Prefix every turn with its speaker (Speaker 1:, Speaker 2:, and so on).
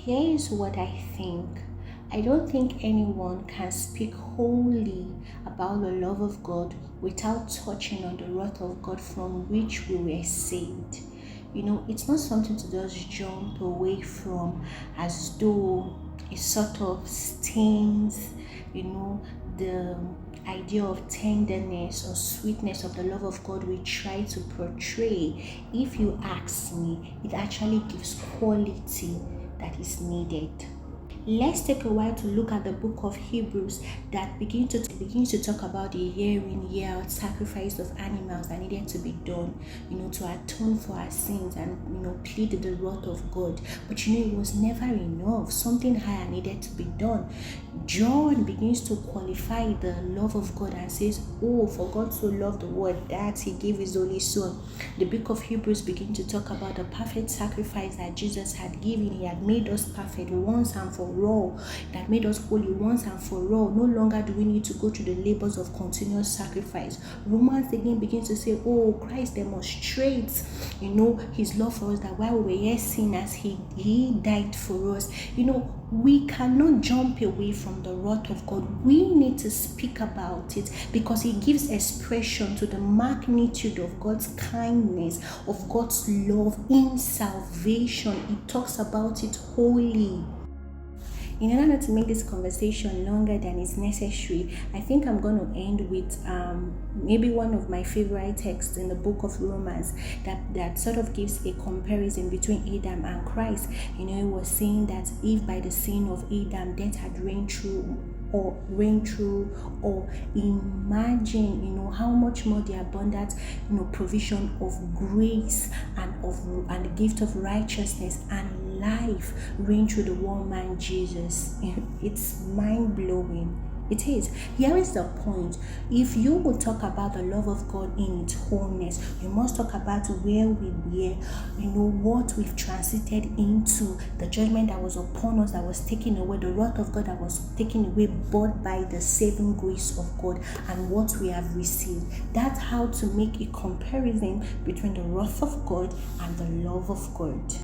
Speaker 1: Here is what I think. I don't think anyone can speak wholly about the love of God without touching on the wrath of God from which we were saved. It's not something to just jump away from as though it sort of stains, the idea of tenderness or sweetness of the love of God we try to portray. If you ask me, it actually gives quality that is needed. Let's take a while to look at the book of Hebrews that begins to talk about the year in, year out sacrifice of animals that needed to be done, to atone for our sins and, plead the wrath of God. But it was never enough. Something higher needed to be done. John begins to qualify the love of God and says, "Oh, for God so loved the world that he gave his only son." The book of Hebrews begins to talk about the perfect sacrifice that Jesus had given. He had made us perfect once and for all. That made us holy once and for all. No longer do we need to go through the labors of continuous sacrifice. Romans again begins to say, "Oh, Christ demonstrates, his love for us, that while we were yet sinners, he died for us." We cannot jump away from the wrath of God. We need to speak about it because it gives expression to the magnitude of God's kindness, of God's love in salvation. It talks about it wholly. In order not to make this conversation longer than is necessary, I think I'm going to end with maybe one of my favorite texts in the book of Romans that sort of gives a comparison between Adam and Christ. It was saying that if by the sin of Adam death had reigned through, or imagine how much more the abundant provision of grace and the gift of righteousness and life reign through the one man Jesus. It's mind-blowing. It is. Here is the point. If you will talk about the love of God in its wholeness, you must talk about where we were, what we've transited into, the judgment that was upon us that was taken away, the wrath of God that was taken away, bought by the saving grace of God, and what we have received. That's how to make a comparison between the wrath of God and the love of God.